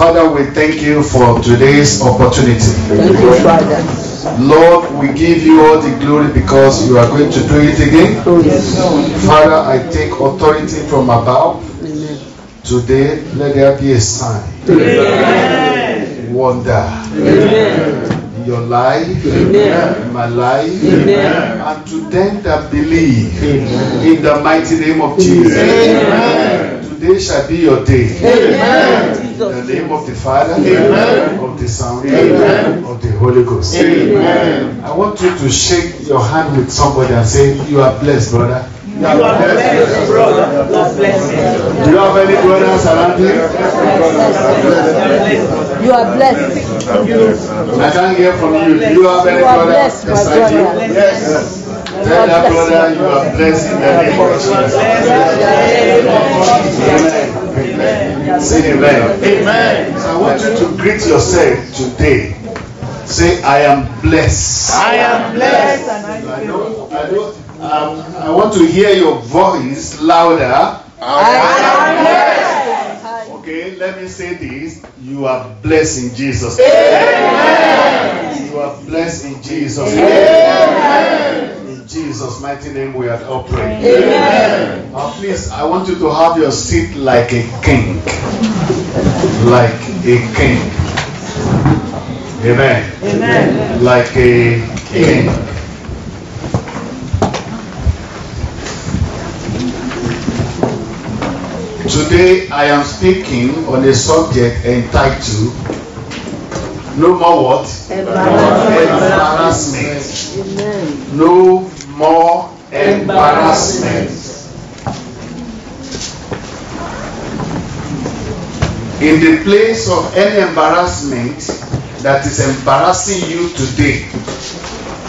Father, we thank you for today's opportunity. Thank you, Father. Lord, we give you all the glory because you are going to do it again. Oh, yes. Father, I take authority from above. Amen. Today, let there be a sign. Amen. Wonder. Amen. In your life, Amen. in my life, Amen. and to them that believe. In the mighty name of Jesus. Amen. Today shall be your day. Amen. In the name of the Father, Amen. of the Son, Amen. of the Holy Ghost. Amen. I want you to shake your hand with somebody and say, you are blessed, brother. You are blessed, brother. God bless you. Do you have any brothers around you? You are blessed. I can't hear from you. Do you have any You are brothers blessed, my beside you? brother. Yes. Tell that brother you are blessed in the name of Jesus. Amen. Say amen. Amen. So I want you to greet yourself today. Say, I am blessed. I am blessed. I want to hear your voice louder. I am blessed. Okay, let me say this. You are blessed in Jesus. Amen. You are blessed in Jesus. Amen. In Jesus' mighty name we are all praying. Amen. Please, I want you to have your seat like a king. Like a king. Amen. Amen. Like a king. Today I am speaking on a subject entitled No More What? Embarrassment. Amen. No more embarrassment. In the place of any embarrassment that is embarrassing you today,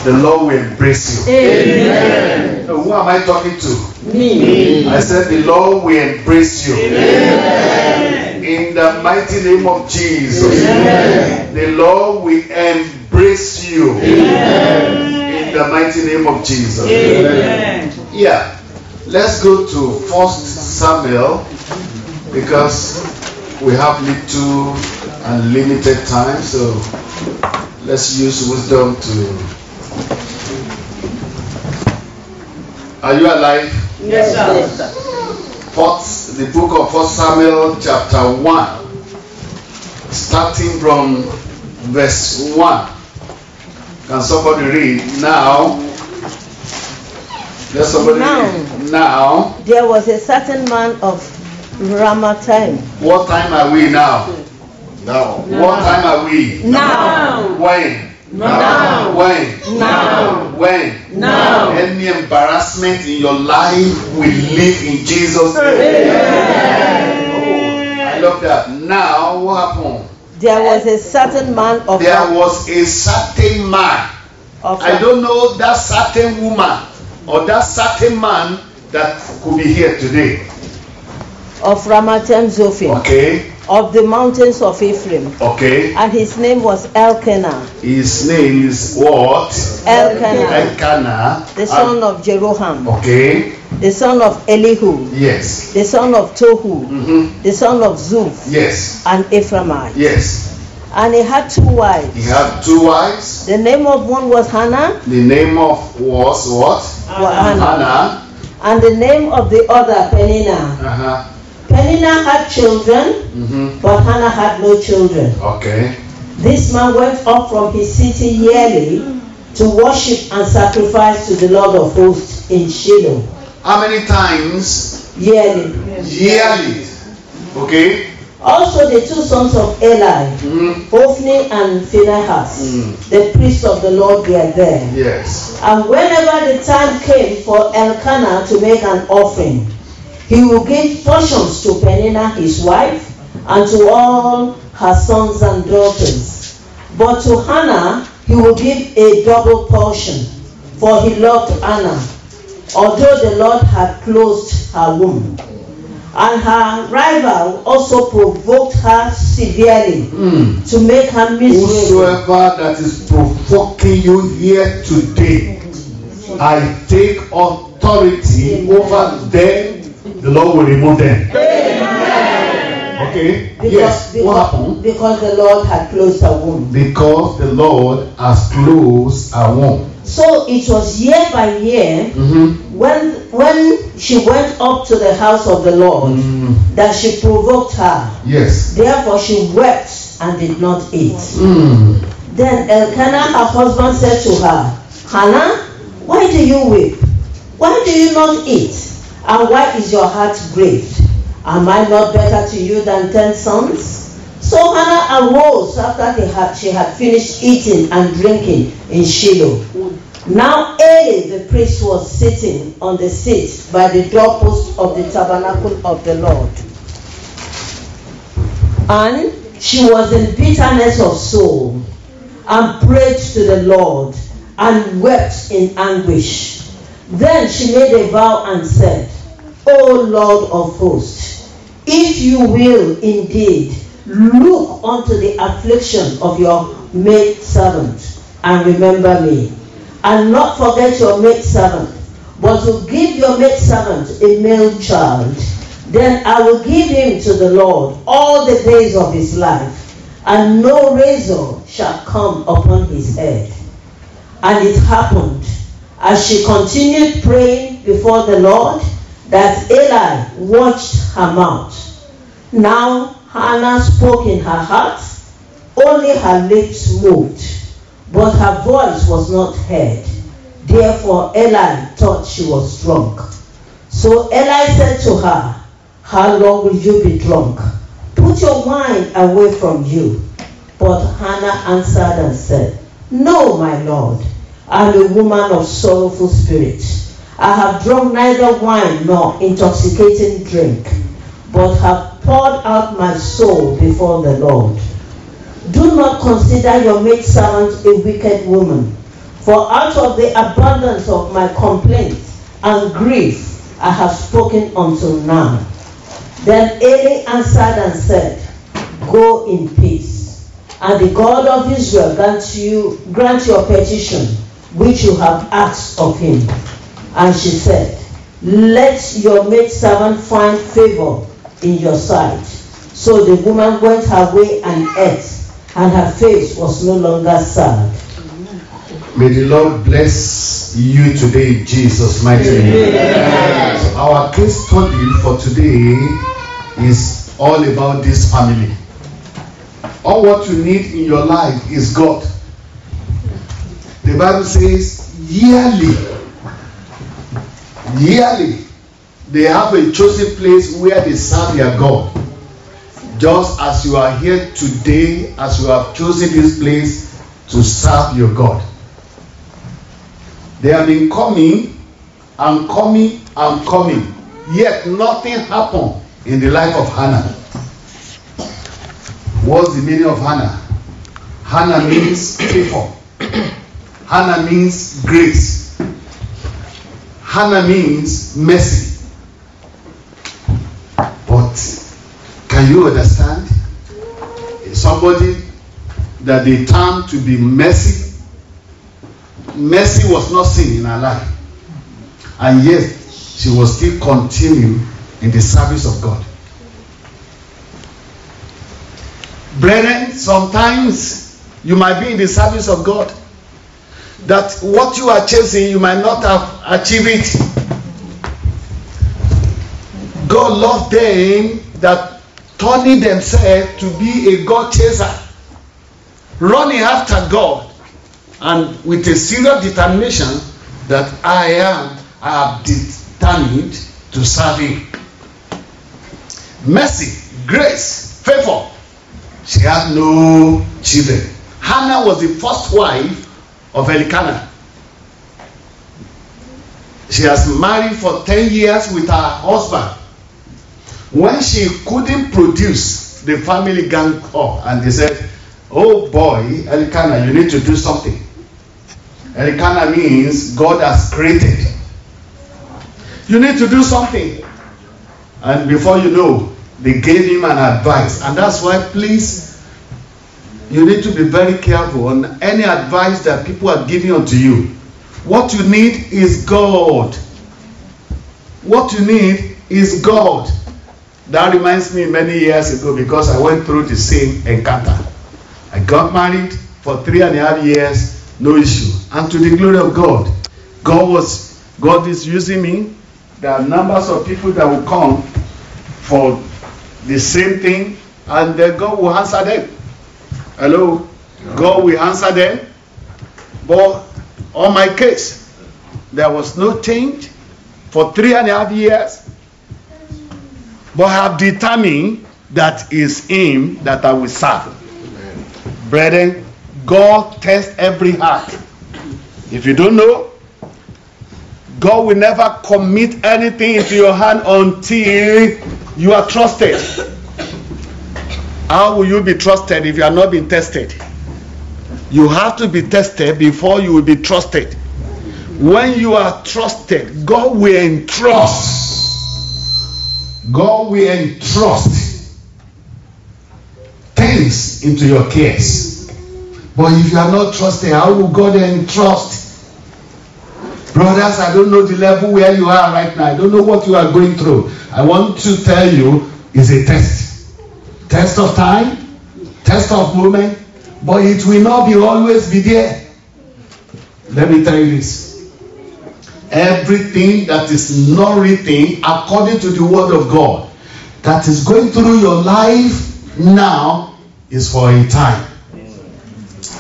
the Lord will embrace you. Amen. Who am I talking to? Me. I said the Lord will embrace you. Amen. In the mighty name of Jesus. Amen. The Lord will embrace you. Amen. In the mighty name of Jesus. Amen. Yeah. Let's go to 1 Samuel because we have little and limited time, so let's use wisdom to. Are you alive? Yes, sir. The book of 1 Samuel chapter 1, starting from verse 1. Can somebody read? Now, let somebody read. Now, there was a certain man of Ramathaim. What time are we now? Now. What time are we? Now. When? Now. When? Now. When? Now. Any embarrassment in your life will leave in Jesus' name. Oh, I love that. Now, what happened? There was a certain man of There was a certain man. I don't know that certain woman or that certain man that could be here today. Of Ramathaim Zophim. Okay. Of the mountains of Ephraim. Okay. And his name was Elkanah. His name is what? Elkanah. Elkanah. The son of Jeroham. Okay. The son of Elihu. Yes. The son of Tohu. Mm-hmm. The son of Zuph. Yes. And Ephraimite. Yes. And he had two wives. He had two wives. The name of one was Hannah. The name of was what? Hannah. And the name of the other Peninnah. Uh-huh. Peninnah had children, but Hannah had no children. Okay. This man went up from his city yearly to worship and sacrifice to the Lord of hosts in Shiloh. How many times? Yearly. Yearly. Okay. Also the two sons of Eli, Hophni and Phinehas, the priests of the Lord, were there. Yes. And whenever the time came for Elkanah to make an offering, he will give portions to Peninnah his wife and to all her sons and daughters. But to Hannah he will give a double portion, for he loved Hannah, although the Lord had closed her womb. And her rival also provoked her severely to make her miserable. Whosoever that is provoking you here today, I take authority over them. The Lord will remove them. Amen. Okay. Yes. What happened? Because the Lord had closed her womb. Because the Lord has closed her womb. So it was year by year when she went up to the house of the Lord that she provoked her. Yes. Therefore she wept and did not eat. Then Elkanah, her husband, said to her, Hannah, why do you weep? Why do you not eat? And why is your heart grieved? Am I not better to you than 10 sons? So Hannah arose after she had finished eating and drinking in Shiloh. Now Eli the priest was sitting on the seat by the doorpost of the tabernacle of the Lord. And she was in bitterness of soul and prayed to the Lord and wept in anguish. Then she made a vow and said, O Lord of hosts, if you will indeed look unto the affliction of your maidservant and remember me, and not forget your maidservant, but to give your maidservant a male child, then I will give him to the Lord all the days of his life, and no razor shall come upon his head. And it happened, as she continued praying before the Lord, that Eli watched her mouth. Now Hannah spoke in her heart, only her lips moved, but her voice was not heard. Therefore Eli thought she was drunk. So Eli said to her, How long will you be drunk? Put your wine away from you. But Hannah answered and said, No, my Lord, I am a woman of sorrowful spirit. I have drunk neither wine nor intoxicating drink, but have poured out my soul before the Lord. Do not consider your maidservant a wicked woman, for out of the abundance of my complaint and grief I have spoken until now. Then Eli answered and said, Go in peace, and the God of Israel grant your petition which you have asked of him. And she said, Let your maidservant find favor in your sight. So the woman went her way and ate, and her face was no longer sad. May the Lord bless you today in Jesus' mighty name. So our case study for today is all about this family. All what you need in your life is God. The Bible says yearly they have a chosen place where they serve their God. Just as you are here today, as you have chosen this place to serve your God. They have been coming and coming and coming, yet nothing happened in the life of Hannah. What's the meaning of Hannah? Hannah means favor. Hannah means grace. Hannah means mercy. But can you understand? Somebody that they term to be mercy. Mercy was not seen in her life, and yet she was still continuing in the service of God. Brethren, sometimes you might be in the service of God, that what you are chasing, you might not have achieved it. God loved them that turning themselves to be a God chaser, running after God, and with a serious determination that I have determined to serve Him. Mercy, grace, favor. She had no children. Hannah was the first wife of Elkanah. She has married for 10 years with her husband. When she couldn't produce, the family gang up and they said, oh boy, Elkanah, you need to do something. Elkanah means God has created. You need to do something. And before you know, they gave him an advice. And that's why, please, you need to be very careful on any advice that people are giving unto you. What you need is God. What you need is God. That reminds me many years ago because I went through the same encounter. I got married for 3.5 years, no issue. And to the glory of God, God is using me. There are numbers of people that will come for the same thing, and then God will answer them. Hello? God will answer them. But on my case, there was no change for 3.5 years. But I have determined that is Him that I will serve. Brethren, God tests every heart. If you don't know, God will never commit anything into your hand until you are trusted. How will you be trusted if you are not being tested? You have to be tested before you will be trusted. When you are trusted, God will entrust. God will entrust things into your cares. But if you are not trusted, how will God entrust? Brothers, I don't know the level where you are right now. I don't know what you are going through. I want to tell you, it's a test. Test of time, test of moment, but it will not be always be there. Let me tell you this. Everything that is not written according to the word of God that is going through your life now is for a time.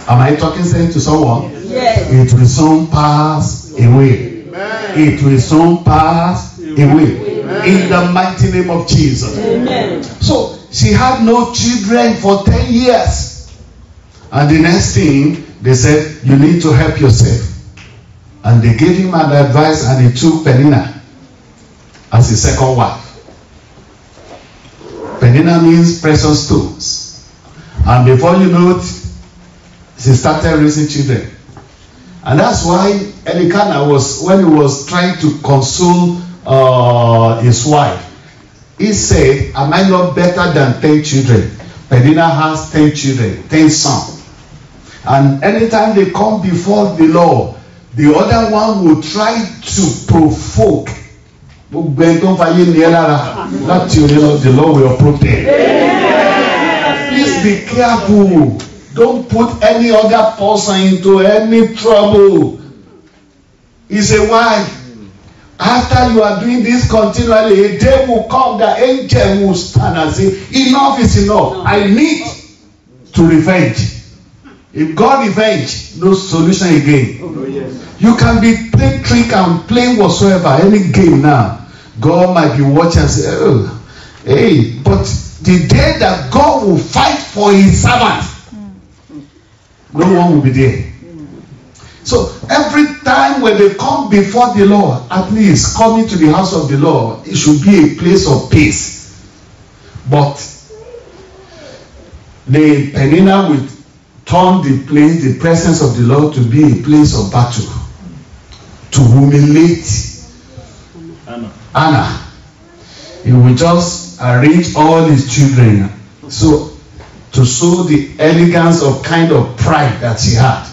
Am I talking sense to someone? Yes. It will soon pass away. Amen. It will soon pass away. Amen. In the mighty name of Jesus. Amen. So she had no children for 10 years. And the next thing, they said, you need to help yourself. And they gave him an advice, and he took Penina as his second wife. Penina means precious stones. And before you know it, she started raising children. And that's why Elkanah when he was trying to console his wife, he said, am I not better than 10 children? Penina has 10 children, 10 sons. And anytime they come before the Lord, the other one will try to provoke. The Lord will protect. Please be careful. Don't put any other person into any trouble. He said, why? After you are doing this continually, a day will come, the angel will stand and say, enough is enough. I need to revenge. If God revenge, no solution again. Oh, yes. You can be playing trick and playing whatsoever, any game now. God might be watching and say, oh, hey, but the day that God will fight for his servant, no one will be there. So every time when they come before the Lord, at least coming to the house of the Lord, it should be a place of peace. But the Penina will turn the presence of the Lord to be a place of battle, to humiliate Anna. He will just arrange all his children so to show the elegance of kind of pride that she had.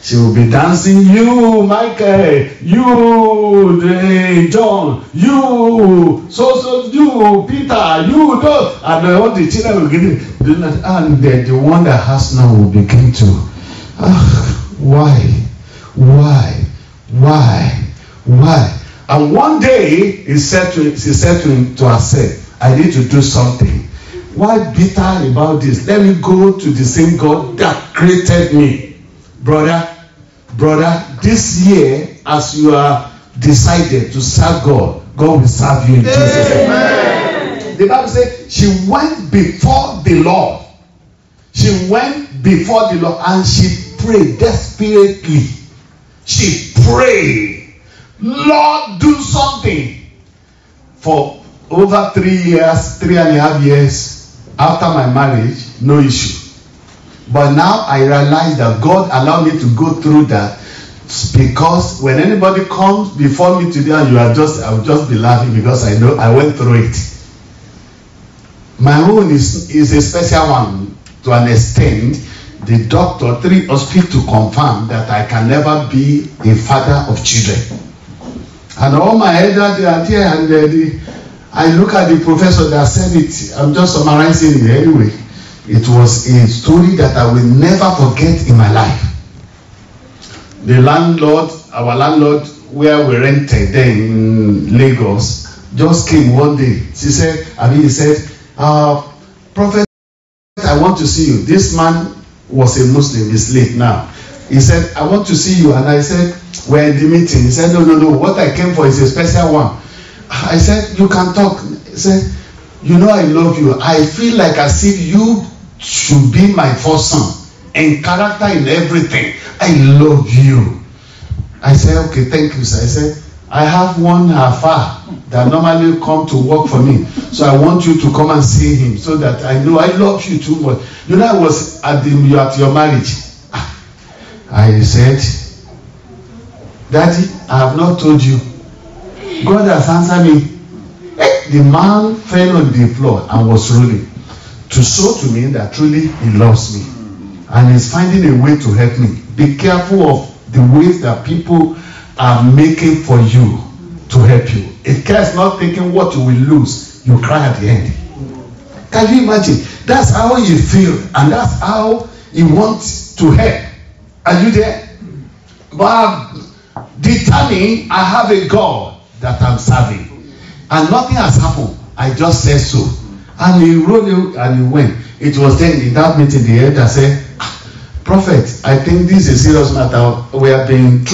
She will be dancing, you Michael, you John, you you Peter, you those, and all the children will begin, and the one that has now will begin to, why? And one day she said to herself, I need to do something. Why bitter about this? Let me go to the same God that created me. Brother, this year, as you are decided to serve God, God will serve you in Jesus' name. The Bible says she went before the Lord. She went before the Lord and she prayed desperately. She prayed, Lord, do something. For over 3.5 years after my marriage, no issue. But now I realize that God allowed me to go through that, because when anybody comes before me today, I will just be laughing because I know I went through it. My own is a special one to an extent. The doctor, 3 hospitals to confirm that I can never be a father of children. And all my elders, they are there, and I look at the professor that said it. I'm just summarizing it anyway. It was a story that I will never forget in my life. The landlord, our landlord, where we rented then in Lagos, just came one day. He said, Prophet, I want to see you. This man was a Muslim, he's late now. He said, I want to see you. And I said, we're in the meeting. He said, no. What I came for is a special one. I said, you can talk. He said, you know I love you. I feel like as if you should be my first son. In character, in everything. I love you. I said, okay, thank you, sir. I said, I have one Hafa that normally come to work for me. So I want you to come and see him so that I know I love you too much. You know, I was at your marriage. I said, Daddy, I have not told you. God has answered me. The man fell on the floor and was rolling to show to me that truly he loves me and is finding a way to help me. Be careful of the ways that people are making for you to help you. If care is not taking what you will lose, you cry at the end. Can you imagine? That's how you feel, and that's how he wants to help. Are you there? But I'm determined I have a God that I'm serving. And nothing has happened. I just said so. And he rolled it and he went. It was then in that meeting the elder said, Prophet, I think this is a serious matter. We have been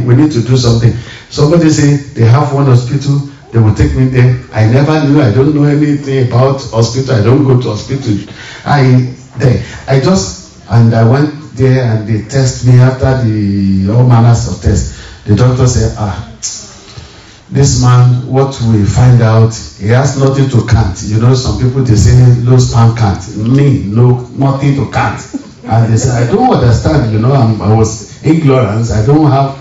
we need to do something. Somebody say they have one hospital, they will take me there. I never knew, I don't know anything about hospital. I don't go to hospital. I went there and they test me after the all manners of tests. The doctor said, this man, what we find out, he has nothing to count. You know, some people they say low span count. Me, no, nothing to count. And they said, I don't understand, you know, I was ignorant. I don't have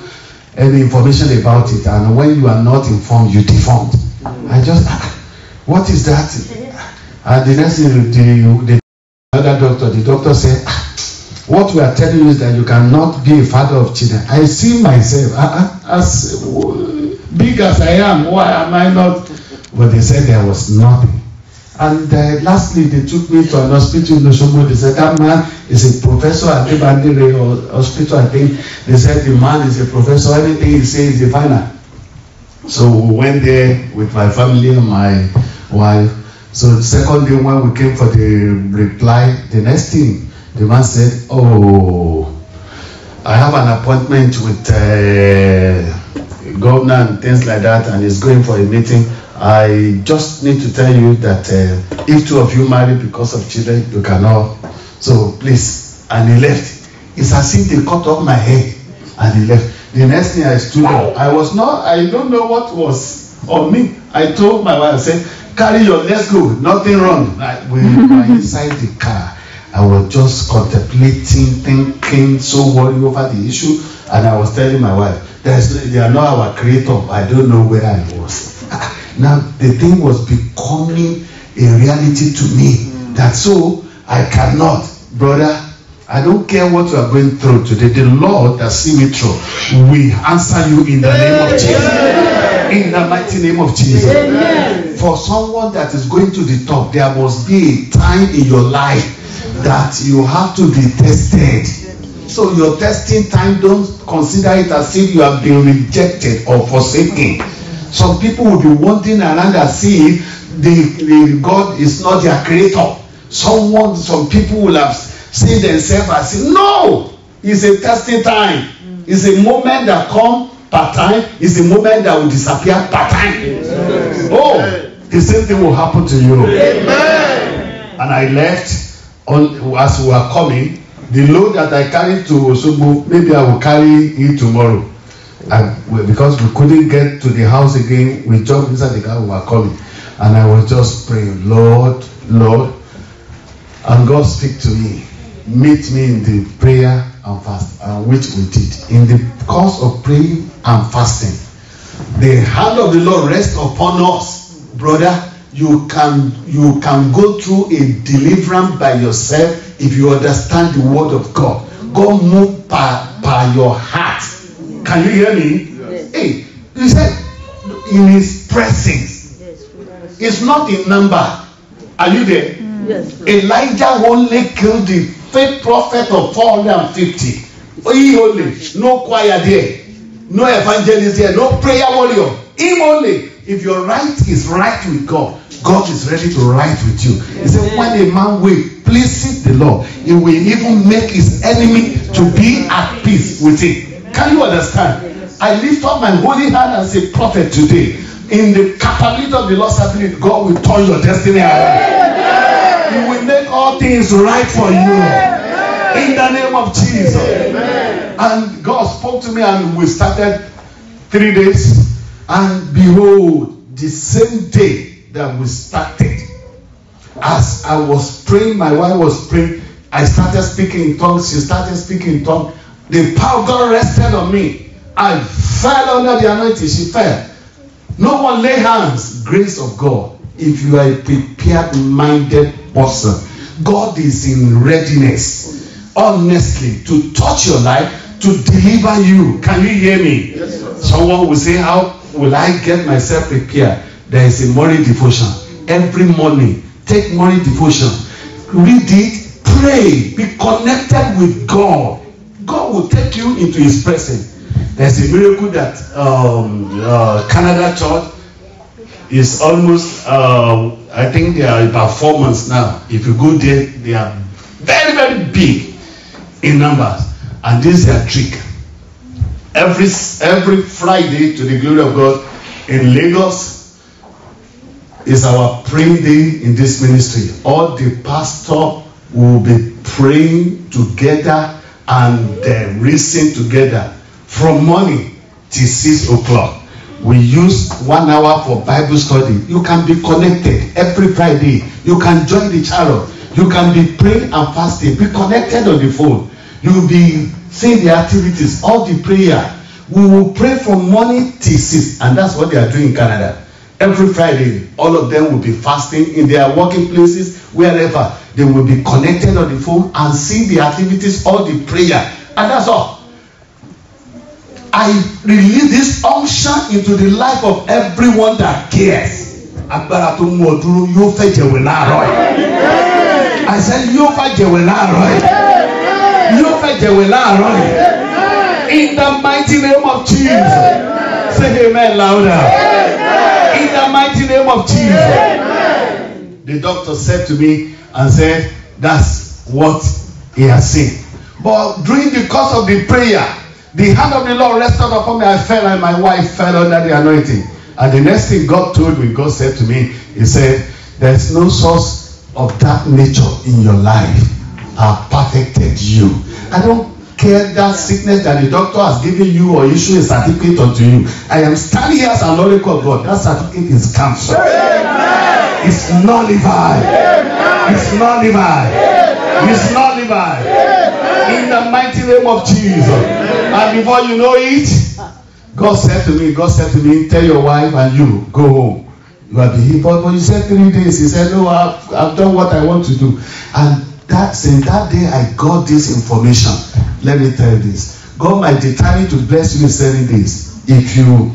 any information about it. And when you are not informed, you deformed. I just, what is that? And the next thing, the other doctor, the doctor said, what we are telling you is that you cannot be a father of children. I see myself as big as I am. Why am I not? But they said there was nothing. And lastly, they took me to an hospital in Osogbo. They said that man is a professor at the Bandere hospital. I think they said the man is a professor. Anything he says is a final. So we went there with my family and my wife. So the second day when we came for the reply, the next thing, the man said, oh, I have an appointment with governor and things like that, and he's going for a meeting. I just need to tell you that if two of you marry because of children, you cannot. So please, and he left. It's as if they cut off my head and he left. The next thing I stood up, I don't know what was on me. I told my wife, I said, carry your, let's go, nothing wrong. We were inside the car. I was just contemplating, thinking, so worried over the issue, and I was telling my wife, they are not our creator. I don't know where I was. Now the thing was becoming a reality to me. That so I cannot, brother. I don't care what you are going through today. The Lord that see me through will answer you in the name of Jesus. In the mighty name of Jesus. Amen. For someone that is going to the top, there must be a time in your life that you have to be tested. So your testing time, don't consider it as if you have been rejected or forsaken. Some people will be wandering around as if the God is not their creator. Some people will have seen themselves as if, no, it's a testing time. It's a moment that comes part time. It's a moment that will disappear part time. Yes. Oh, the same thing will happen to you. Amen. And I left as we were coming. The load that I carried to Osogbo, maybe I will carry it tomorrow. And because we couldn't get to the house again, we jumped inside the car, we were coming. And I was just praying, Lord, Lord. And God speak to me. Meet me in the prayer and fast, which we did. In the course of praying and fasting, the hand of the Lord rests upon us. Brother, you can go through a deliverance by yourself if you understand the word of God. God move by your heart. Can you hear me? Yes. Hey, he said, in his presence, It's not in number. Are you there? Yes. Elijah only killed the fake prophet of 450. He only. No choir there. No evangelist there. No prayer warrior. Him only. If your right is right with God, God is ready to right with you. He said, when a man will please the Lord, he will even make his enemy to be at peace with him. Can you understand? I lift up my holy hand as a prophet today. In the capability of the Lord's ability, God will turn your destiny around. He will make all things right for you. In the name of Jesus. And God spoke to me, and we started 3 days. And behold, the same day that we started, as I was praying, my wife was praying, I started speaking in tongues, she started speaking in tongues. The power of God rested on me. I fell under the anointing, she fell. No one lay hands. Grace of God. If you are a prepared-minded person, God is in readiness, honestly, to touch your life, to deliver you. Can you hear me? Yes, sir. Someone will say, how will I get myself prepared? There is a morning devotion. Every morning, take morning devotion. Read it, pray, be connected with God. God will take you into his presence. There's a miracle that Canada Church is almost, I think they are about 4 months now. If you go there, they are very, very big in numbers. And this is their trick. Every Friday, to the glory of God, in Lagos, is our praying day in this ministry. All the pastor will be praying together and reason together from morning till 6 o'clock. We use 1 hour for Bible study. You can be connected every Friday. You can join the chariot. You can be praying and fasting. Be connected on the phone. You will be seeing the activities, all the prayer. We will pray from morning till 6, and that's what they are doing in Canada. Every Friday, all of them will be fasting in their working places, wherever. They will be connected on the phone and see the activities, all the prayer, and that's all. I release this unction into the life of everyone that cares. I said, in the mighty name of Jesus. Say amen louder. In the mighty name of Jesus. The doctor said to me and said, that's what he has seen. But during the course of the prayer, the hand of the Lord rested upon me. I fell, and my wife fell under the anointing. And the next thing God told me, God said to me, he said, there's no source of that nature in your life. I've perfected you. I don't care that sickness that the doctor has given you or issue a certificate unto you. I am standing here as an oracle of God. That certificate is cancelled. It's nullified. It's nullified. It's nullified. In the mighty name of Jesus. And before you know it, God said to me, tell your wife and you, go home. You are the healed. But you said 3 days. He said, no, I've done what I want to do. And since that day I got this information. Let me tell you this. God might determine to bless you in 7 days. If you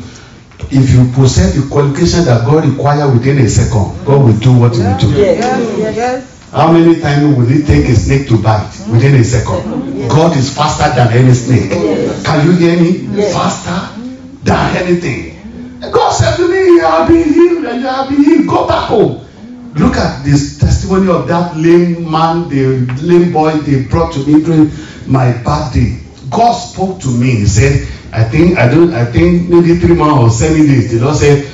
possess the qualification that God requires within a second, God will do what he will do. Yes. How many times will it take a snake to bite within a second? God is faster than any snake. Can you hear me? Faster than anything. God said to me, you have been healed and you have been healed. Go back home. Look at this testimony of that lame man, the lame boy they brought to me during my birthday. God spoke to me. He said, I think maybe 3 months or 7 days. The Lord said,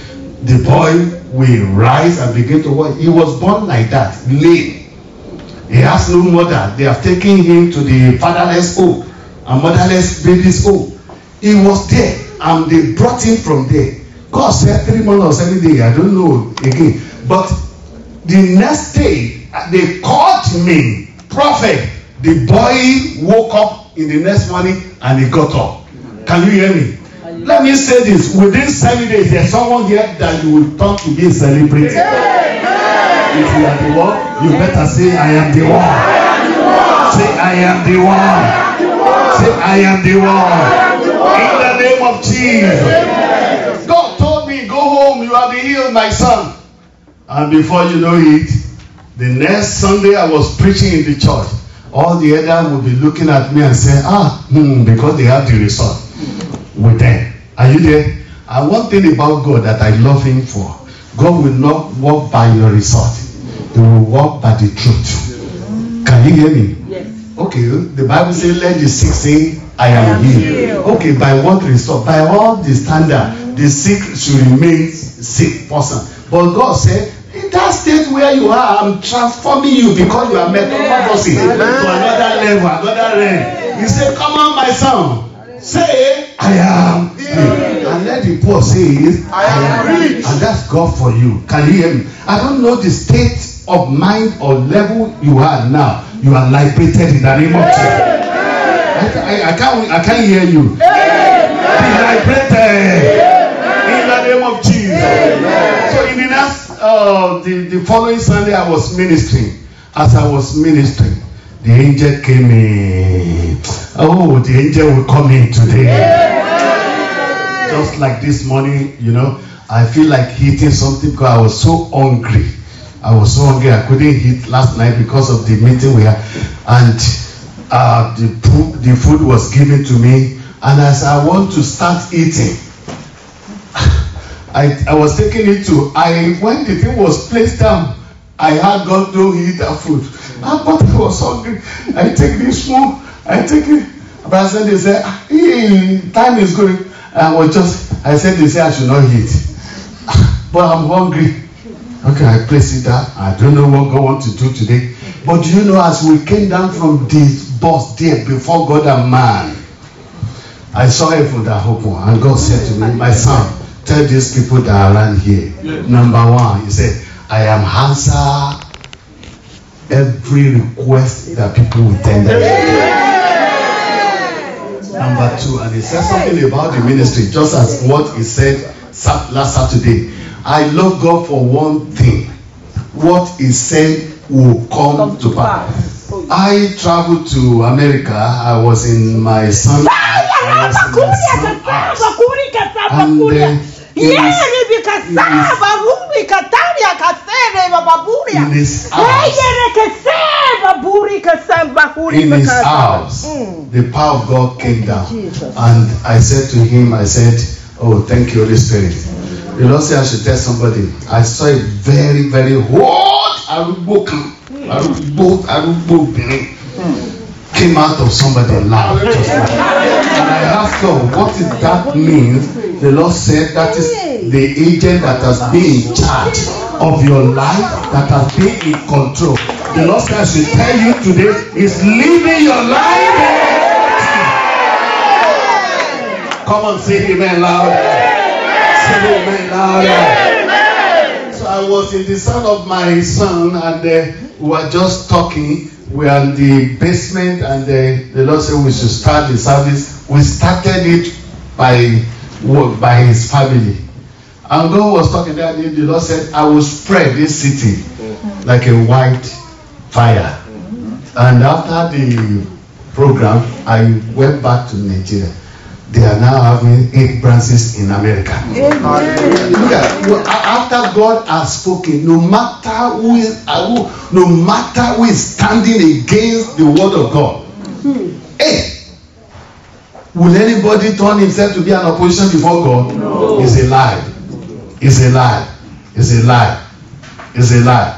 the boy will rise and begin to walk. He was born like that, lame. He has no mother. They have taken him to the fatherless home and motherless babies home. He was there and they brought him from there. God said 3 months or 7 days. I don't know again. But the next day, they called me, prophet. The boy woke up in the next morning and he got up. Can you hear me? Let me say this. Within 7 days, there's someone here that you will talk to be a celebrity. If you are the one, you better say, I am the one. Say, I am the one. Say, I am the one. In the name of Jesus. God told me, go home. You are the healed, my son. And before you know it, the next Sunday I was preaching in the church. All the others will be looking at me and saying, because they have the result with them. Are you there? And one thing about God that I love him for, God will not walk by your result. He will walk by the truth. Can you hear me? Yes. Okay, the Bible says, let the sick say, I am healed. Okay, by what result? By all the standard, the sick should remain sick person. But God said, in that state where you are, I'm transforming you because you are metamorphosing to another level, another realm. He said, come on, my son. Say, I am healed. And let the poor say, I am rich. And that's God for you. Can you hear me? I don't know the state of mind or level you are now. You are liberated in the name of Jesus. I can't hear you. Be liberated in the name of Jesus. So in the next the following Sunday I was ministering. As I was ministering, the angel came in. Oh, the angel will come in today. Just like this morning, I feel like eating something because I was so hungry. I couldn't eat last night because of the meeting we had. And the food was given to me. And as I want to start eating, I was taking it to, when the thing was placed down, I had God to eat that food. But I was hungry. I take this spoon, I take it. But then they said, time is going. I said, they say I should not eat. But I'm hungry. Okay, I place it down. I don't know what God wants to do today. But do you know, as we came down from this bus there before God and man, I saw heaven that open. And God said to me, my son, tell these people that are around here. Number one, he said, I am answer every request that people will tender. Number two, and he said something about the ministry, just as what he said last Saturday. I love God for one thing. What he said will come to pass. I traveled to America. I was in my son's house. And in his house, the power of God came down. And I said to him, oh, thank you, Holy Spirit. The Lord said I should tell somebody. I saw a very, very hot arugbo came out of somebody loud. And I asked God, what does that mean? The Lord said that is the agent that has been in charge of your life, that has been in control. The Lord said I should tell you today is living your life. Come on, say amen loud. Amen. So I was in the son of my son, and we were just talking. We are in the basement, and the Lord said we should start the service. We started it by his family. And God was talking there, and the Lord said, I will spread this city like a white fire. And after the program, I went back to Nigeria. They are now having 8 branches in America. Look at, after God has spoken, no matter who is standing against the word of God, will anybody turn himself to be an opposition before God? No. It's a lie. It's a lie. It's a lie. It's a lie.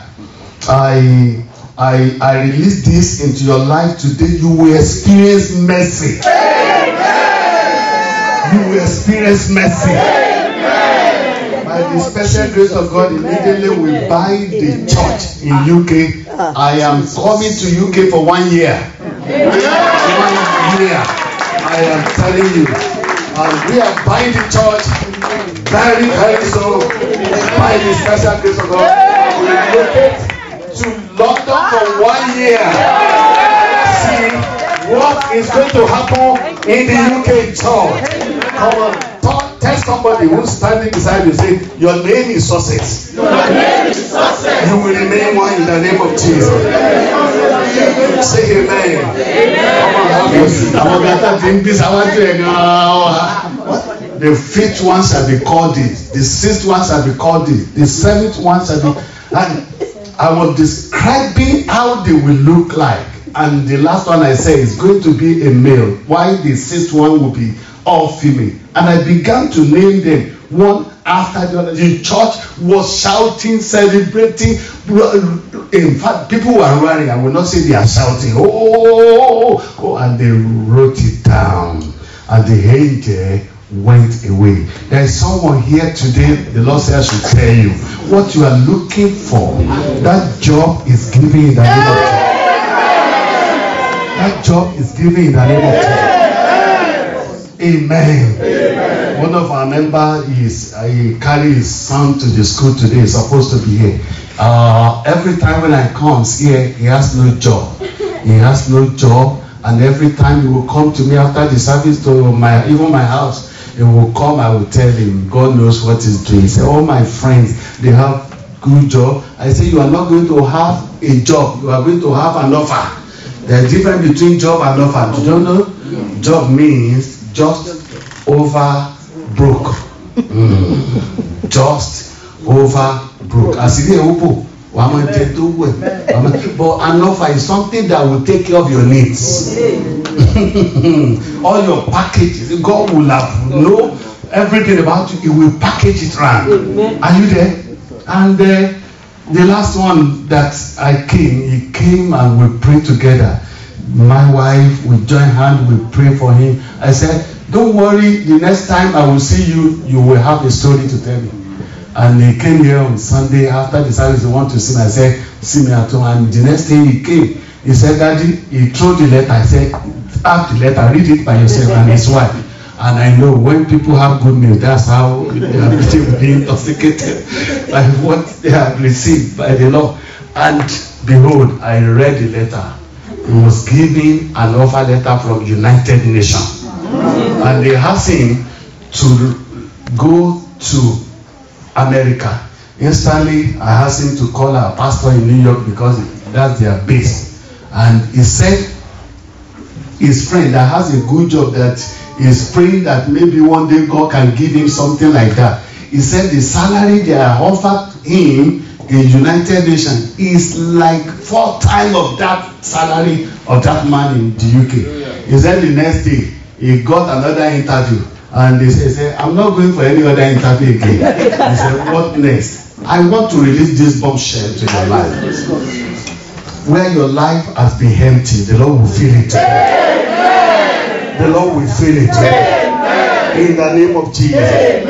I release this into your life today. You will experience mercy. You will experience mercy. By the special grace of God, immediately we buy the church in UK. I am coming to UK for 1 year. 1 year. I am telling you. And we are buying the church very, very soon. By the special grace of God, we relocate to London for 1 year. See what is going to happen in the UK church. Come on, tell somebody who's standing beside you, say, your name is success. Your name is success. You will remain one in the name of Jesus. Say amen. The 5th one shall be called it. The 6th one shall be called it. The 7th one shall be. And I was describing how they will look like. And the last one I said is going to be a male, while the sixth one will be all female. And I began to name them one after the other. The church was shouting, celebrating. In fact, people were running. I will not say they are shouting. Oh, and they wrote it down. And the angel went away. There is someone here today, the Lord says I should tell you, what you are looking for, that job is given in the name of Jesus. That job is given in the name of Jesus. Amen. One of our members he carried his son to the school today. He's supposed to be here. Every time when I comes here, he has no job. He has no job, and every time he will come to me after the service to even my house, he will come. I will tell him, God knows what he's doing. He said, all my friends, they have good job. I say, you are not going to have a job. You are going to have an offer. There's a difference between job and offer. You don't know? Job means just over broke. Just over broke. As it is, but an offer is something that will take care of your needs. All your packages, God will have know everything about you. He will package it round. Are you there? And the last one that he came and we prayed together. My wife, we join hands, we pray for him. I said, don't worry, the next time I will see you, you will have a story to tell me. And he came here on Sunday after the service. He wanted to see me. I said, see me at home. And the next day he came. He said, Daddy, he threw the letter. I said, have the letter, read it by yourself. And his wife. And I know when people have good news, that's how they are being intoxicated by what they have received by the Lord. And behold, I read the letter. He was giving an offer letter from United Nations. And they asked him to go to America. Instantly, I asked him to call our pastor in New York because that's their base. And he said his friend that has a good job that is praying that maybe one day God can give him something like that. He said the salary they are offered him in United Nations is like 4 times of that salary of that man in the UK. He said the next day he got another interview. And they said, I'm not going for any other interview again. He said, what next? I want to release this bombshell to your life. Where your life has been empty, the Lord will fill it. The Lord will fill it. In the name of Jesus.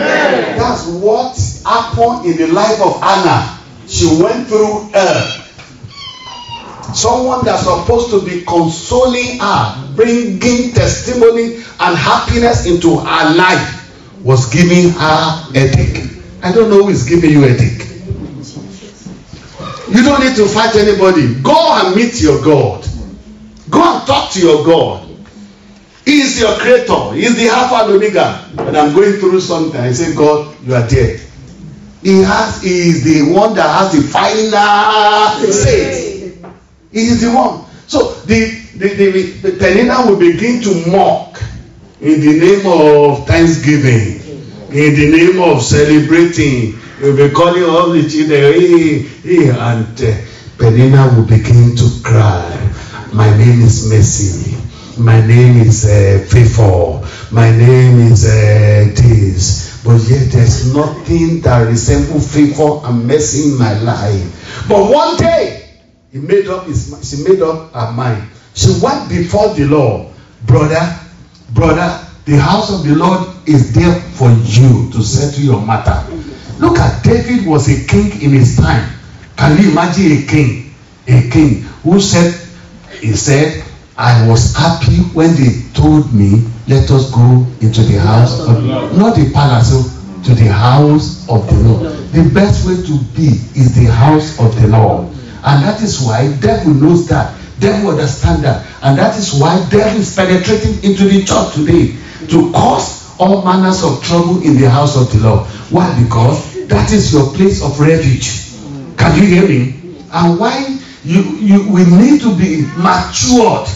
That's what happened in the life of Anna. She went through hell. Someone that's supposed to be consoling her, bringing testimony and happiness into her life, was giving her headache. I don't know who is giving you headache. You don't need to fight anybody. Go and meet your God. Go and talk to your God. He is your creator. He is the Alpha and Omega. When I'm going through something, I say, God, you are there. He is the one that has the final say. He is the one. So the Penina will begin to mock in the name of thanksgiving, in the name of celebrating. You'll be calling all the children, hey, and Penina will begin to cry. My name is Mercy. My name is Faithful. My name is this. But yet there's nothing that resembles Faithful and Mercy in my life. But one day, she made up her mind. She went before the Lord. Brother, the house of the Lord is there for you to settle your matter. Look at David was a king in his time. Can you imagine a king? A king who said, he said, I was happy when they told me, let us go into the house of the Lord. Not the palace, to the house of the Lord. The best way to be is the house of the Lord. And that is why devil knows that. Devil understands that. And that is why devil is penetrating into the church today to cause all manners of trouble in the house of the Lord. Why? Because that is your place of refuge. Can you hear me? And why we need to be matured.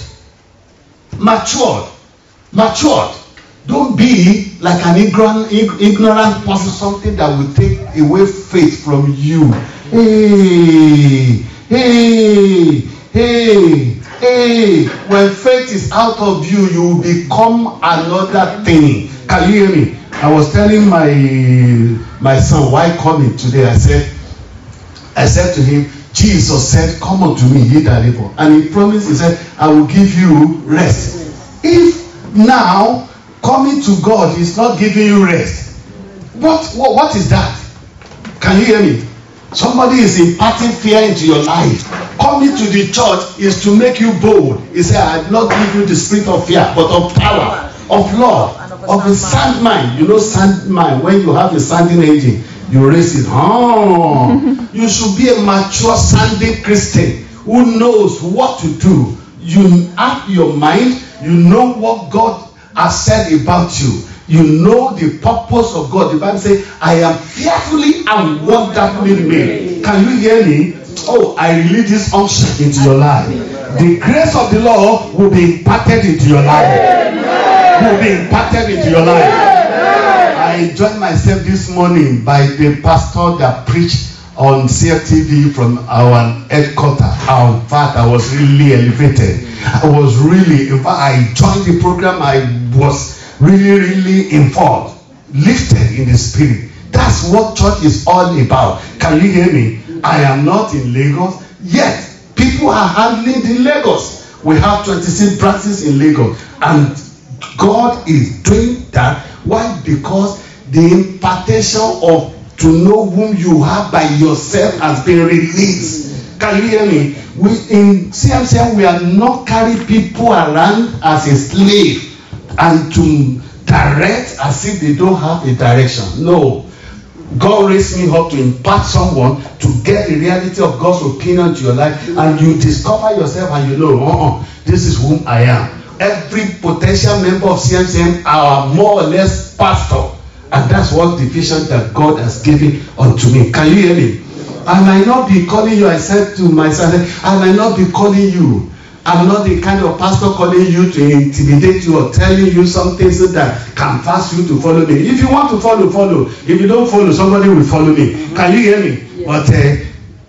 Don't be like an ignorant person, something that will take away faith from you. Hey, when faith is out of you, you will become another thing. Can you hear me? I was telling my son, why coming today? I said to him, Jesus said, come unto me, ye that labor. And he promised, he said, I will give you rest. If now coming to God is not giving you rest, what is that? Can you hear me? Somebody is imparting fear into your life. Coming to the church is to make you bold. He said, I did not give you the spirit of fear, but of power, of love, of a sound mind. You know, sound mind, when you have a sounding engine, you raise it. You should be a mature sounding Christian who knows what to do. You have your mind, you know what God has said about you. You know the purpose of God. The Bible says, I am fearfully and wonderfully made. Can you hear me? Oh, I release this unction into your life. The grace of the Lord will be imparted into your life. Will be imparted into your life. I enjoyed myself this morning by the pastor that preached on CFTV from our headquarters. In fact, I was really elevated. In fact, I joined the program. I was really involved, lifted in the spirit. That's what church is all about. Can you hear me? I am not in Lagos, yet people are handling the Lagos. We have 26 branches in Lagos, and God is doing that. Why? Because the impartation of to know whom you have by yourself has been released. Can you hear me? We in CMCM, we are not carrying people around as a slave and to direct as if they don't have a direction. No. God raised me up to impart someone to get the reality of God's opinion to your life, and you discover yourself and you know, this is whom I am. Every potential member of CMCM are more or less pastor, and that's what the vision that God has given unto me. Can you hear me? I might not be calling you. I said to myself, I might not be calling you. I'm not the kind of pastor calling you to intimidate you or telling you something so that can force you to follow me. If you want to follow, follow. If you don't follow, somebody will follow me. Can you hear me? Yeah. But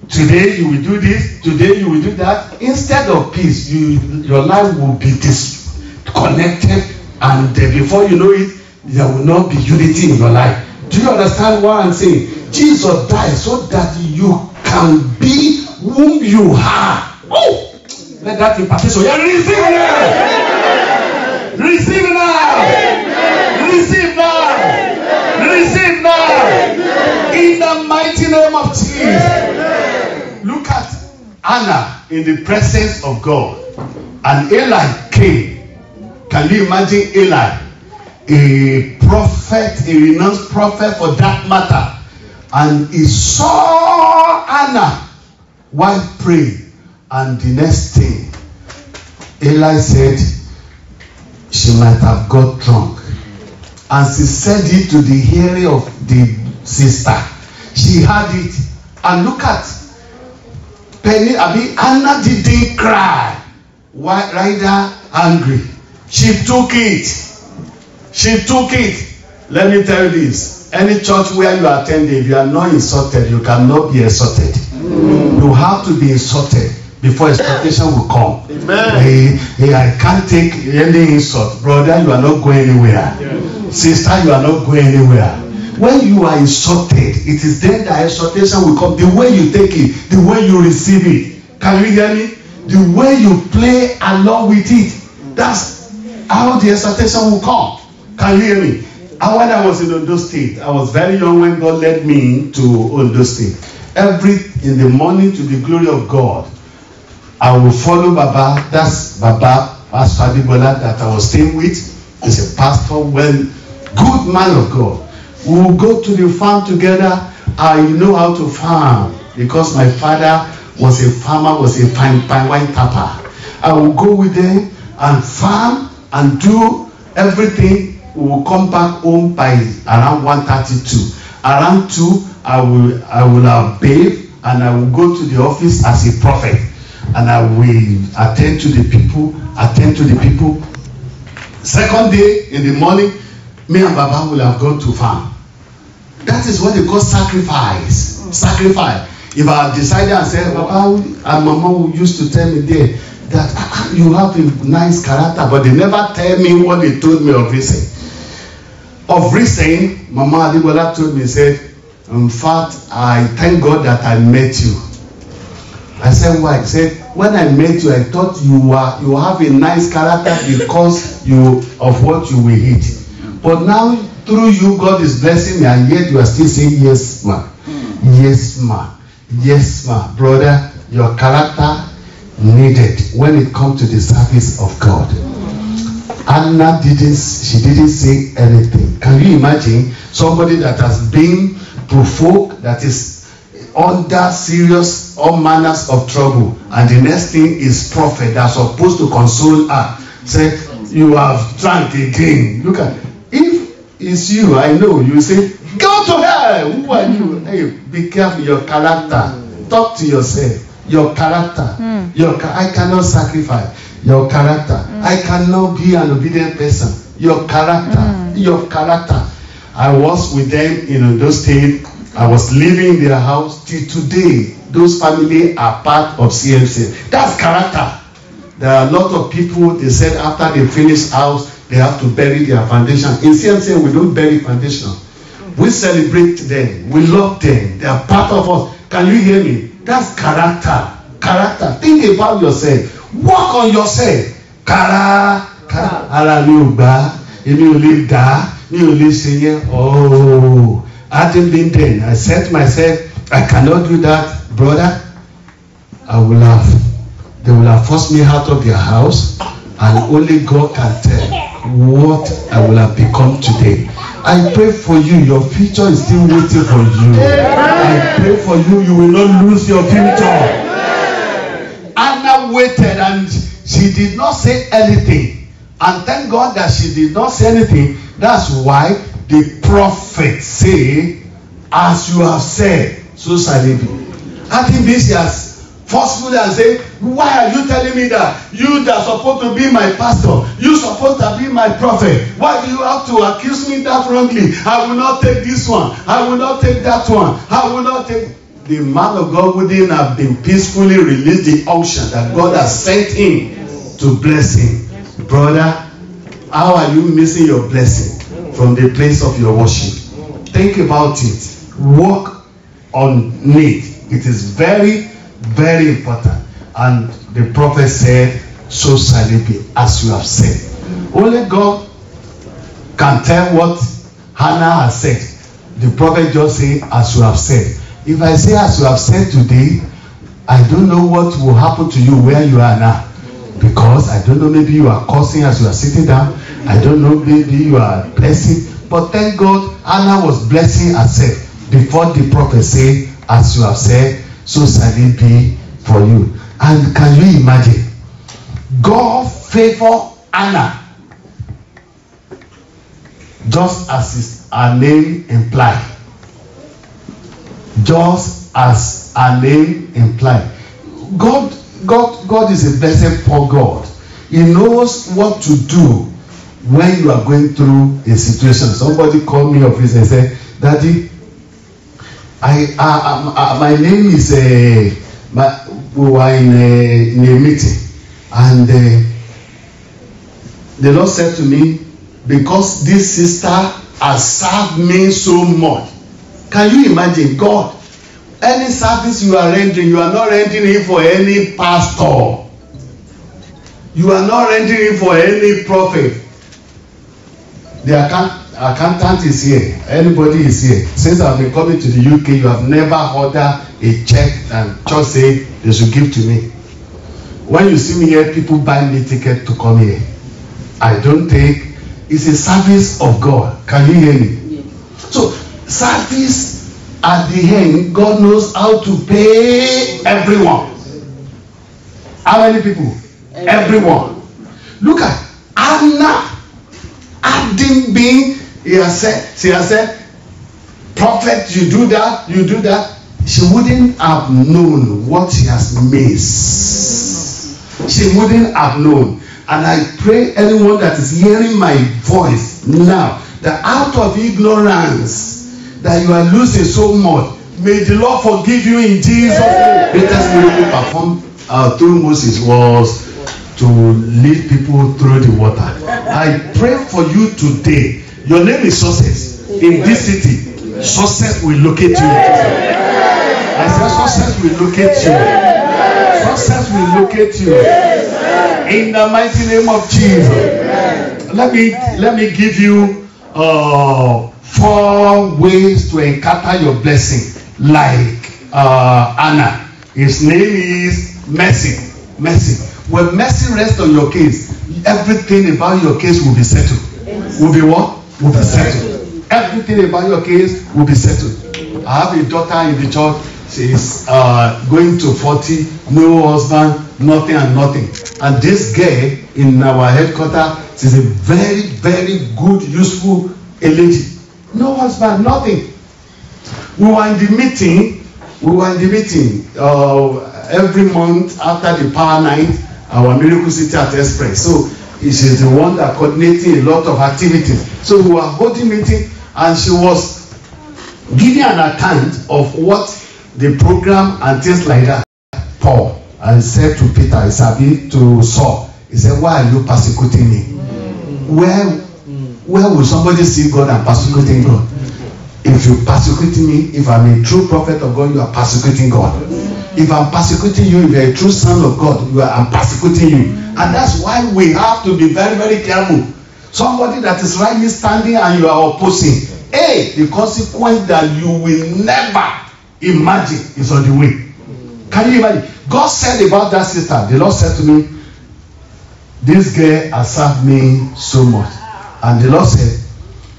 today you will do this, today you will do that. Instead of peace, your life will be disconnected, and before you know it, there will not be unity in your life. Do you understand what I'm saying? Jesus died so that you can be whom you are. Oh! Let that impartation. Yeah, receive now. Receive now. Receive now. Receive now. In the mighty name of Jesus. Look at Anna in the presence of God. And Eli came. Can you imagine Eli? A prophet, a renowned prophet for that matter. And he saw Anna while praying. And the next thing, Eli said, she might have got drunk. And she said it to the hearing of the sister. She had it. And look at Anna didn't cry. Why? Rather angry. She took it. She took it. Let me tell you this. Any church where you attend, if you are not insulted, you cannot be exalted. You have to be insulted before expectation will come. Amen. I can't take any insult. Brother, you are not going anywhere. Yeah. Sister, you are not going anywhere. When you are insulted, it is then that exhortation will come. The way you take it, the way you receive it. Can you hear me? The way you play along with it. That's how the exhortation will come. Can you hear me? And when I was in Ondo State, I was very young when God led me to Ondo State. In the morning, to the glory of God, I will follow Baba. That's Baba, Pastor Adibola, that I was staying with. He's a pastor, good man of God. We will go to the farm together. I know how to farm because my father was a farmer, was a fine wine tapper. I will go with them and farm and do everything. We will come back home by around 1:32. Around 2, I will have bathed and I will go to the office as a prophet. And I will attend to the people. Second day in the morning, me and Baba will have gone to farm. That is what they call sacrifice. Sacrifice. If I decided and said, Baba and Mama used to tell me there that you have a nice character, but they never tell me what they told me of recent. Of recent, Mama Adibola told me, said, in fact, I thank God that I met you. I said, why? He said, when I met you, I thought you have a nice character because of what you will eat. But now, through you, God is blessing me, and yet you are still saying, yes, ma. Yes, ma. Yes, ma. Brother, your character needed when it comes to the service of God. Anna didn't say anything. Can you imagine somebody that has been provoked, that is under serious all manners of trouble, and the next thing is prophet that's supposed to console her, say, you have drank again. Look at, if it's you, I know, you say, go to hell. Who are you? Hey, be careful, your character. Talk to yourself. Your character. I cannot sacrifice your character. I cannot be an obedient person. Your character. Your character. I was with them in those State. I was living in their house till today. Those families are part of CMCM. That's character. There are a lot of people, they said after they finish house, they have to bury their foundation. In CMCM, we don't bury foundation. We celebrate them. We love them. They are part of us. Can you hear me? That's character. Character. Think about yourself. Work on yourself. Oh, I didn't been there. I said to myself, I cannot do that, brother. I will have. They will have forced me out of their house, and only God can tell what I will have become today. I pray for you. Your future is still waiting for you. I pray for you. You will not lose your future. Anna waited and she did not say anything. And thank God that she did not say anything. That's why the prophet say, as you have said, so shall it be. I think this is forcefully and say, why are you telling me that? You that are supposed to be my pastor, you supposed to be my prophet. Why do you have to accuse me that wrongly? I will not take this one. I will not take that one. I will not take. The man of God wouldn't have been peacefully released the unction that God has sent him to bless him. Brother, how are you missing your blessing from the place of your worship? Think about it. Work on it. It is very, very important. And the prophet said, so shall it be, as you have said. Only God can tell what Hannah has said. The prophet just say, as you have said. If I say, as you have said today, I don't know what will happen to you where you are now. Because I don't know, maybe you are cursing as you are sitting down. I don't know, maybe you are blessing. But thank God, Hannah was blessing herself before the prophet said, as you have said, so shall it be for you. And can you imagine? God favor Anna, just as her name implies. Just as her name implies. God is a blessed poor God. He knows what to do when you are going through a situation. Somebody called me up and said, Daddy, my name is we were in a meeting, and the Lord said to me, because this sister has served me so much. Can you imagine? God, any service you are rendering, you are not rendering it for any pastor. You are not rendering it for any prophet. The accountant is here. Anybody is here. Since I've been coming to the UK, you have never ordered a check and just say they should give to me. When you see me here, people buy me ticket to come here. I don't take. It's a service of God. Can you hear me? Yes. So service at the end, God knows how to pay everyone. How many people? Everyone. Look at Anna. Hadn't been, she has said, prophet, you do that, you do that. She wouldn't have known what she has missed. She wouldn't have known. And I pray anyone that is hearing my voice now, that out of ignorance that you are losing so much, may the Lord forgive you in Jesus' name. The greatest miracle performed through Moses was to lead people through the water. I pray for you today. Your name is success. In this city, success will locate you. I said success will locate you. Success will locate you. In the mighty name of Jesus. Let me give you 4 ways to encounter your blessing. Like Anna. His name is Mercy. Mercy. When mercy rests on your case, everything about your case will be settled. Will be what? Will be settled. Everything about your case will be settled. I have a daughter in the church. She is going to 40, no husband, nothing and nothing. And this girl in our headquarters, she's a very, very good, useful lady. No husband, nothing. We were in the meeting. Every month after the power night, our Miracle City at Express. So she's the one that coordinating a lot of activities. So we were holding meeting, and she was giving an account of what the program and things like that. Paul and said to Peter, he said to Saul, he said, "Why are you persecuting me?" Where will somebody see God and persecuting God? If you persecute me, if I'm a true prophet of God, you are persecuting God. If I'm persecuting you, if you're a true son of God, I'm persecuting you. And that's why we have to be very, very careful. Somebody that is rightly standing and you are opposing, the consequence that you will never imagine is on the way. Can you imagine? God said about that sister, the Lord said to me, this girl has served me so much. And the Lord said,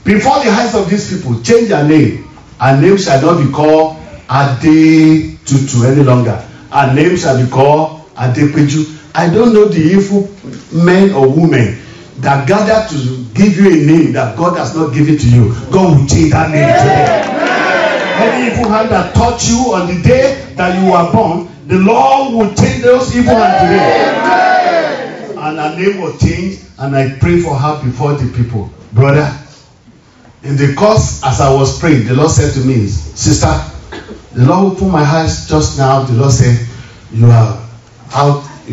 before the eyes of these people, change her name. Her name shall not be called Ade Tutu any longer. Her name shall be called Adepeju. I don't know the evil men or women that gather to give you a name that God has not given to you. God will change that name today. Any evil hand that touched you on the day that you were born, the Lord will change those evil hands today. And her name will change, and I pray for her before the people. Brother, in the course as I was praying, the Lord said to me, sister, the Lord opened my eyes just now. The Lord said, you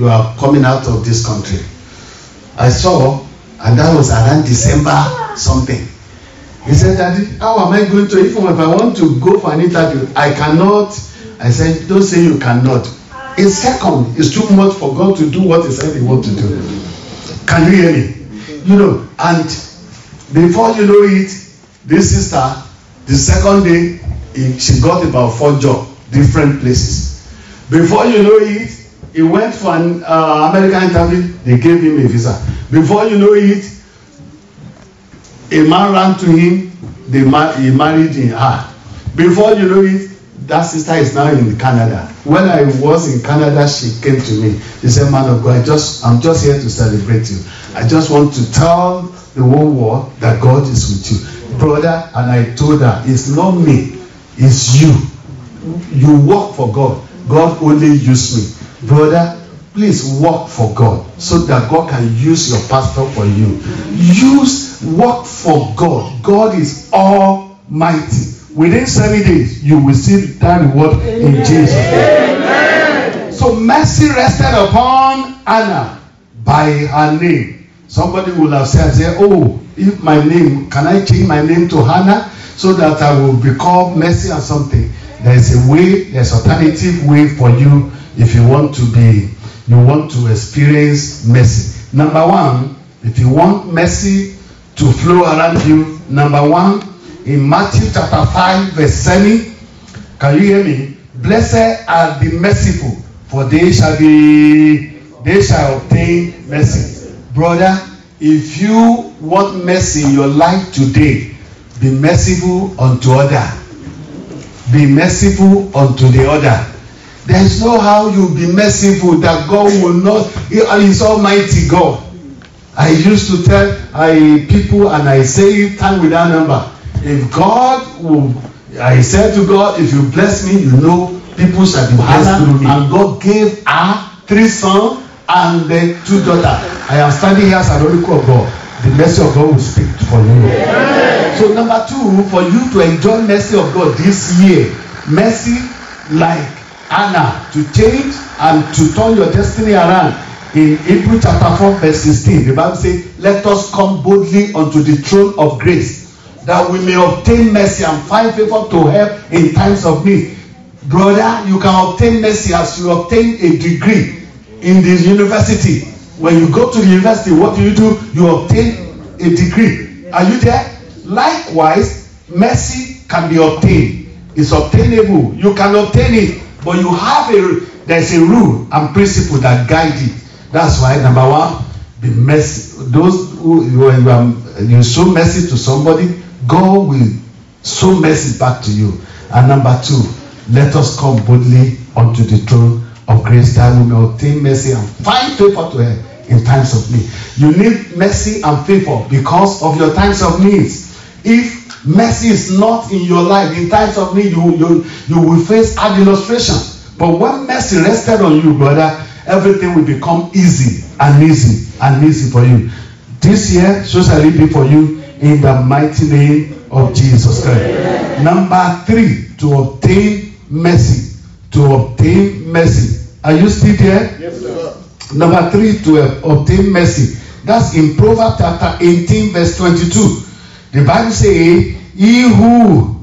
are coming out of this country. I saw, and that was around December something. He said, Daddy, how am I going to, even if I want to go for an interview, I cannot. I said, don't say you cannot. A second is too much for God to do what he said he wants to do. Can you hear me? You know, and before you know it, this sister, the second day, she got about 4 jobs, different places. Before you know it, he went for an American interview, they gave him a visa. Before you know it, a man ran to him, he married her. Before you know it, that sister is now in Canada. When I was in Canada, she came to me. She said, man of God, I'm just here to celebrate you. I just want to tell the whole world that God is with you. Brother, and I told her, it's not me, it's you. You work for God. God only used me. Brother, please work for God so that God can use your pastor for you. Work for God. God is almighty. Within 7 days, you will see that reward in Jesus' name. So mercy rested upon Anna by her name. Somebody will have said, oh, if my name, can I change my name to Hannah so that I will be called Mercy or something? There is a way, there's alternative way for you if you want to experience mercy. Number one, if you want mercy to flow around you, number one, in Matthew chapter 5 verse 7, can you hear me? Blessed are the merciful, for they shall obtain mercy. Brother, if you want mercy in your life today, be merciful unto other. Be merciful unto the other. There is no how you be merciful that God will not. He is Almighty God. I used to tell people, and I say it time without number. If God will, I said to God, if you bless me, you know people shall be blessed through me. And God gave her 3 sons and 2 daughters. I am standing here as an oracle of God. The mercy of God will speak for you. So number two, for you to enjoy mercy of God this year, mercy like Anna, to change and to turn your destiny around. In Hebrews chapter 4 verse 16, the Bible says, let us come boldly unto the throne of grace, that we may obtain mercy and find favor to help in times of need. Brother, you can obtain mercy as you obtain a degree in the university. When you go to the university, what do? You obtain a degree. Are you there? Likewise, mercy can be obtained. It's obtainable. You can obtain it, but you have there's a rule and principle that guide it. That's why number one, be mercy. Those who you show mercy to somebody, God will show mercy back to you. And number two, let us come boldly unto the throne of grace, that we may obtain mercy and find favor to help in times of need. You need mercy and favor because of your times of needs. If mercy is not in your life in times of need, you will face administration. But when mercy rested on you, brother, everything will become easy and easy and easy for you. This year, so shall it be for you in the mighty name of Jesus Christ. Amen. Number three, to obtain mercy. To obtain mercy. Are you still there? Yes, sir. Number three, to obtain mercy. That's in Proverbs chapter 18 verse 22. The Bible says, he who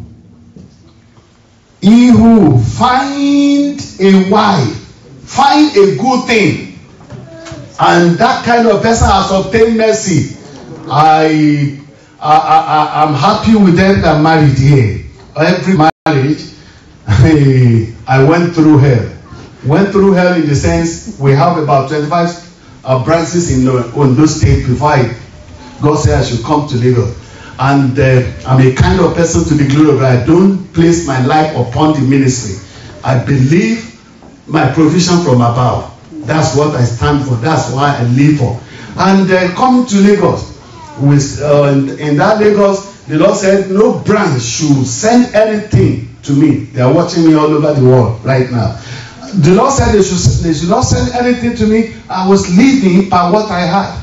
find a wife, find a good thing, and that kind of person has obtained mercy. I'm happy with them that married here. Every marriage, I went through hell. Went through hell in the sense we have about 25 branches in Ondo State before God said I should come to Lagos. And I'm a kind of person to the glory of God. I don't place my life upon the ministry. I believe my provision from above. That's what I stand for. That's why I live for. And coming to Lagos, in that Lagos, the Lord said no branch should send anything to me. They are watching me all over the world right now. The Lord said they should not send anything to me. I was living by what I had.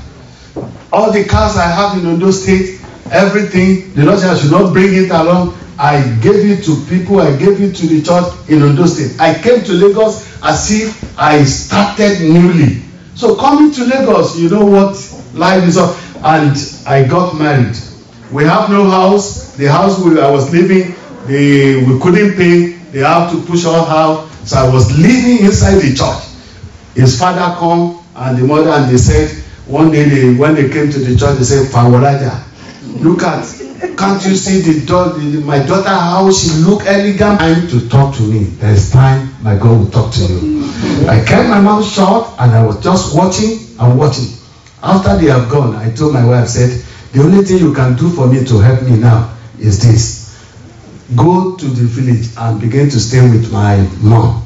All the cars I have in Ondo State, everything, the Lord said I should not bring it along. I gave it to people. I gave it to the church in Ondo State. I came to Lagos as if I started newly. So coming to Lagos, you know what life is of. And I got married. We have no house. The house where I was living, we couldn't pay. They have to push us out. So I was living inside the church. His father come and the mother, and they said, one day when they came to the church, they said, Fawaraja, look at, can't you see my daughter, how she look elegant? Time to talk to me. There is time my God will talk to you. I kept my mouth shut and I was just watching and watching. After they have gone, I told my wife, I said, the only thing you can do for me to help me now is this. Go to the village and begin to stay with my mom.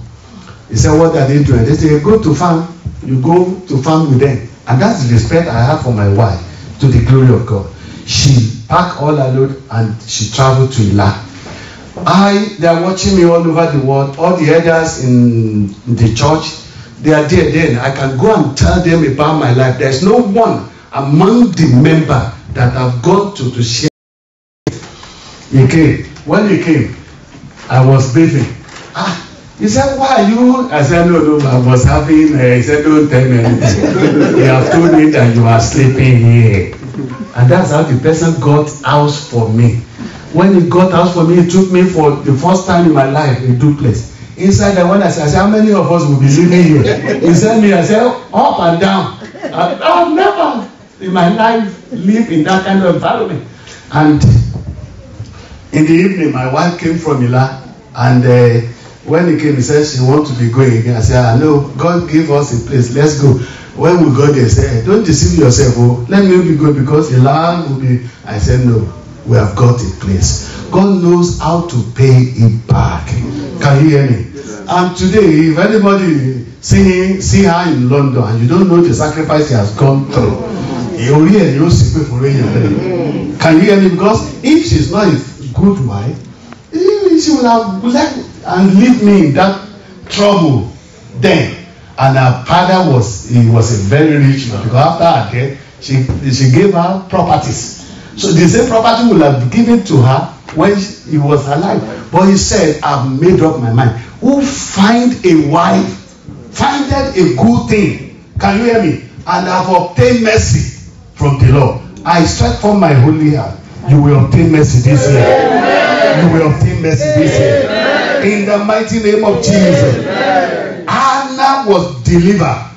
He said, what are they doing? They said, go to farm. You go to farm with them. And that's the respect I have for my wife, to the glory of God. She packed all her load and she traveled to Ila. They are watching me all over the world. All the elders in the church, they are there then. I can go and tell them about my life. There's no one among the members that I've gone to share. He came. When he came, I was bathing. He said, why are you? I said, no, I was having, he said, don't tell me anything. They have told me that you are sleeping here. And that's how the person got house for me. When he got house for me, he took me for the first time in my life, a duplex. Inside that, when I said, how many of us will be living here? He said me, I said, up and down. I've never in my life lived in that kind of environment. And in the evening, my wife came from Ila, and when he came, he said she wants to be going again. I said, I know, God gave us a place, let's go. When we got there, he said, don't deceive yourself, oh, let me be good because the land will be. I said, no, we have got a place. God knows how to pay it back. Can you hear me? And today, if anybody see her in London and you don't know the sacrifice she has gone through, can you hear me? Because if she's not a good wife, she would have left and leave me in that trouble then. And her father was a very rich man, because after her death, she gave her properties. So the same property will have been given to her when he was alive. But he said, I've made up my mind. Who find a wife, findeth a good thing. Can you hear me? And have obtained mercy from the Lord. I strike from my holy hand. You will obtain mercy this year. You will obtain mercy this year. In the mighty name of Jesus. Anna was delivered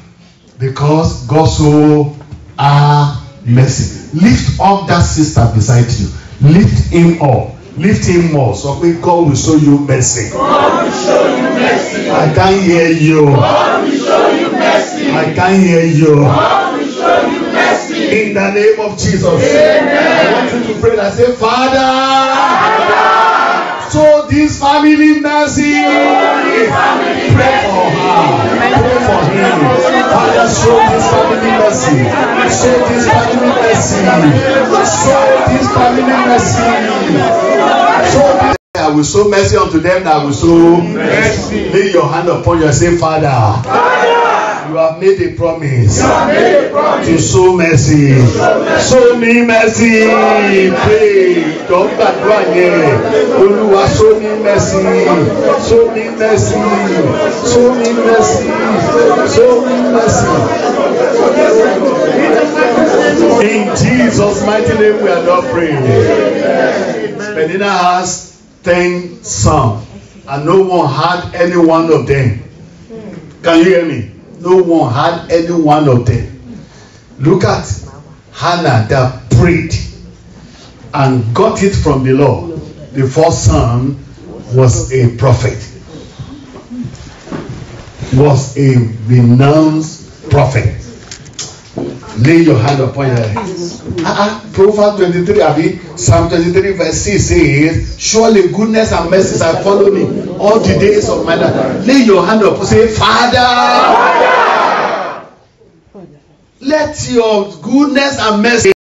because God saw her mercy. Lift up that sister beside you. Lift him up. Lift him more. So God will show you mercy. God will show you mercy. I can't hear you. God will show you mercy. I can't hear you. God will show you mercy. In the name of Jesus. Amen. I want you to pray and say, Father, show this family mercy. Pray for her. Pray for him. Father, show this family mercy. Show this family mercy. Show this family mercy. Show this. I will show mercy unto them that will show mercy. Lay your hand upon you and say, Father, you have made a promise to show mercy. Show me mercy. Pray. Don't gbàdúrà yẹn. Olúwa, show me mercy. Show me mercy. Show me mercy. Show me mercy. In Jesus' mighty name we are not praying. Penina has 10 sons and no one had any one of them. Can you hear me? No one had any one of them. Look at Hannah that prayed and got it from the Lord. The first son was a prophet. Was a renowned prophet. Lay your hand upon your head. Proverbs 23, Psalm 23 verse 6 says, surely goodness and mercy shall follow me all the days of my life. Lay your hand up and say, Father, let your goodness and mercy